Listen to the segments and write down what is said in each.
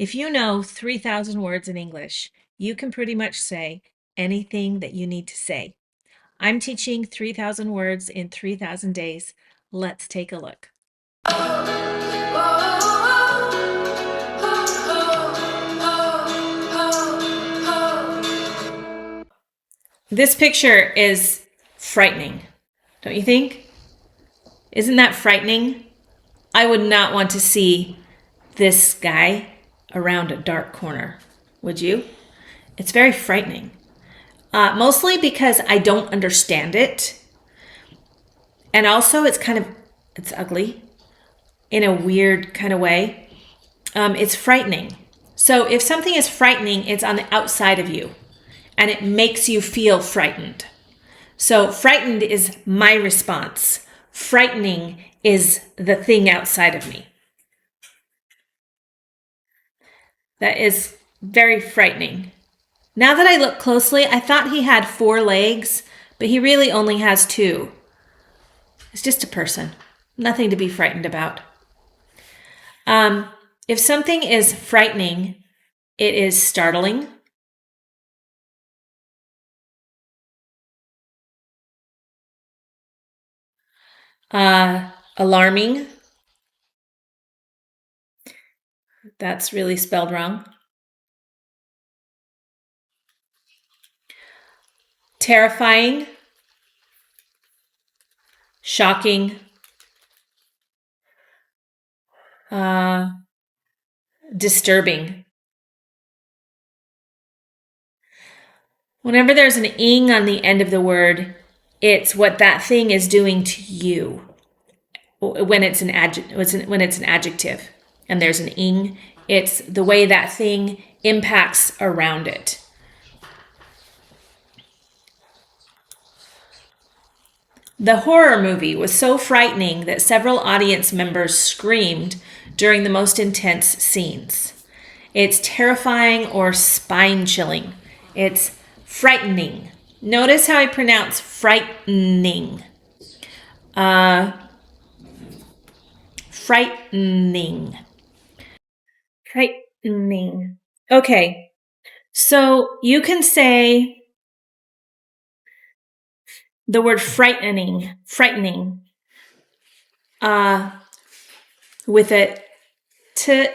If you know 3,000 words in English, you can pretty much say anything that you need to say. I'm teaching 3,000 words in 3,000 days. Let's take a look. This picture is frightening, don't you think? Isn't that frightening? I would not want to see this guy around a dark corner, would you? It's very frightening. Mostly because I don't understand it. And also it's ugly in a weird kind of way. It's frightening. So if something is frightening, it's on the outside of you and it makes you feel frightened. So frightened is my response. Frightening is the thing outside of me. That is very frightening. Now that I look closely, I thought he had 4 legs, but he really only has 2. It's just a person. Nothing to be frightened about. If something is frightening, it is startling. Alarming. That's really spelled wrong. Terrifying. Shocking. Disturbing. Whenever there's an ing on the end of the word, it's what that thing is doing to you. When it's an adjective and there's an ing, it's the way that thing impacts around it. The horror movie was so frightening that several audience members screamed during the most intense scenes. It's terrifying or spine-chilling. It's frightening. Notice how I pronounce frightening. Frightening. Frightening. Okay, so you can say the word frightening, with a t,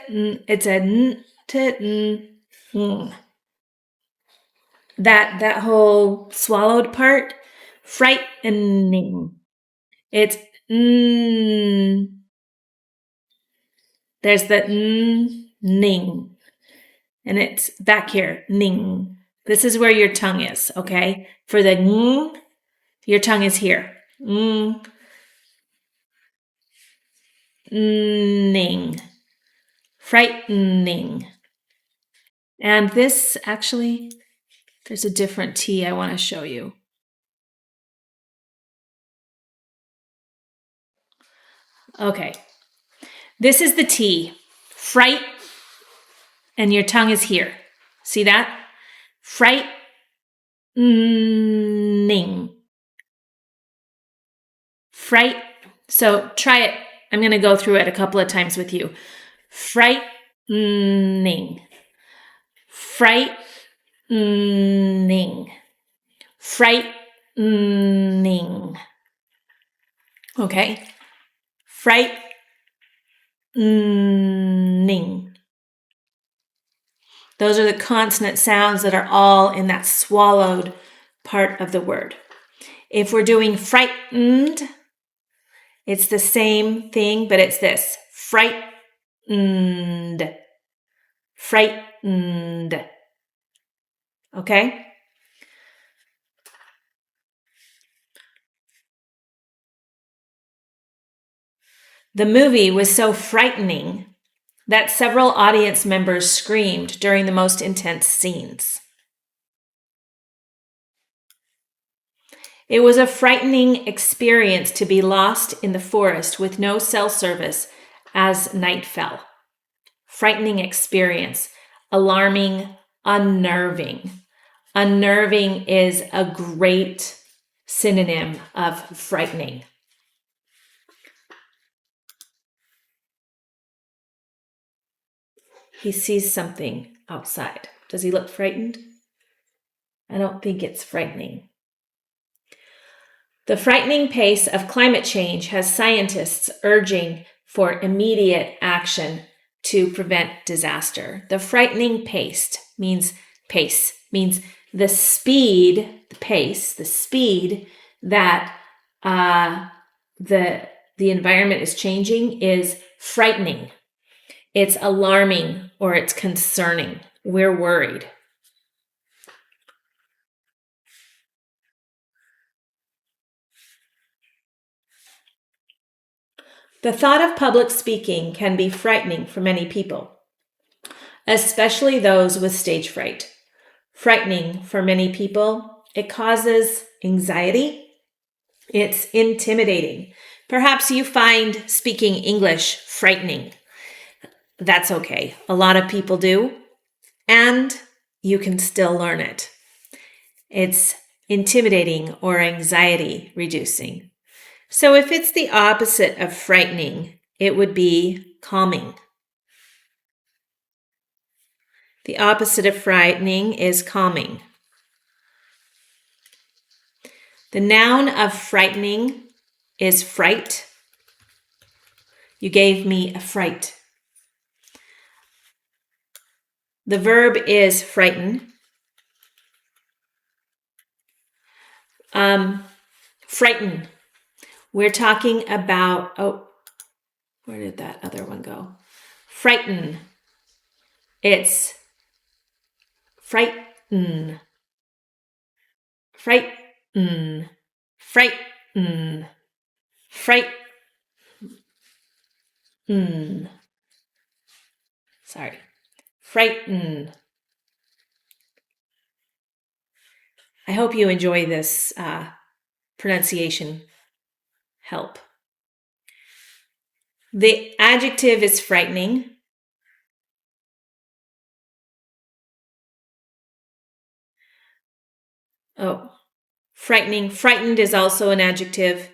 it's a n, t, n. That whole swallowed part, frightening. It's n. There's the ning, and it's back here, ning. This is where your tongue is, okay? For the ng, your tongue is here. Ning. Frightening. And this actually, there's a different T I want to show you. Okay. This is the T. Fright, and your tongue is here. See that? Frightening. Fright. So try it. I'm going to go through it a couple of times with you. Frightening. Frightening. Frightening. Okay? Frightening. Those are the consonant sounds that are all in that swallowed part of the word. If we're doing frightened, it's the same thing, but it's this. Frightened. Frightened. Okay? The movie was so frightening that several audience members screamed during the most intense scenes. It was a frightening experience to be lost in the forest with no cell service as night fell. Frightening experience, alarming, unnerving. Unnerving is a great synonym of frightening. He sees something outside. Does he look frightened? I don't think it's frightening. The frightening pace of climate change has scientists urging for immediate action to prevent disaster. The frightening pace means the speed, the pace, the speed that the environment is changing is frightening. It's alarming or it's concerning. We're worried. The thought of public speaking can be frightening for many people, especially those with stage fright. Frightening for many people, it causes anxiety. It's intimidating. Perhaps you find speaking English frightening. That's okay. A lot of people do, and you can still learn it. It's intimidating or anxiety reducing. So if it's the opposite of frightening, it would be calming. The opposite of frightening is calming. The noun of frightening is fright. You gave me a fright. The verb is frighten. Frighten. We're talking about, where did that other one go? Frighten. It's frighten. Frighten. Frighten. Frighten. Sorry. Frighten. I hope you enjoy this pronunciation help. The adjective is frightening. Frightening. Frightened is also an adjective.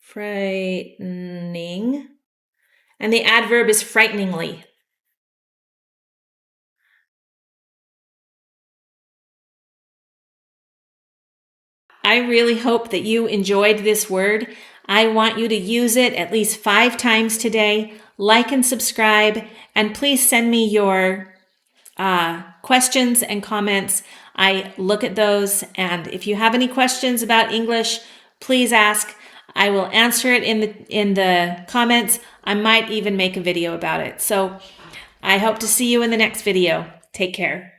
Frightening. And the adverb is frighteningly. I really hope that you enjoyed this word. I want you to use it at least 5 times today. Like and subscribe, and please send me your questions and comments. I look at those, and if you have any questions about English, please ask. I will answer it in the comments. I might even make a video about it. So I hope to see you in the next video. Take care.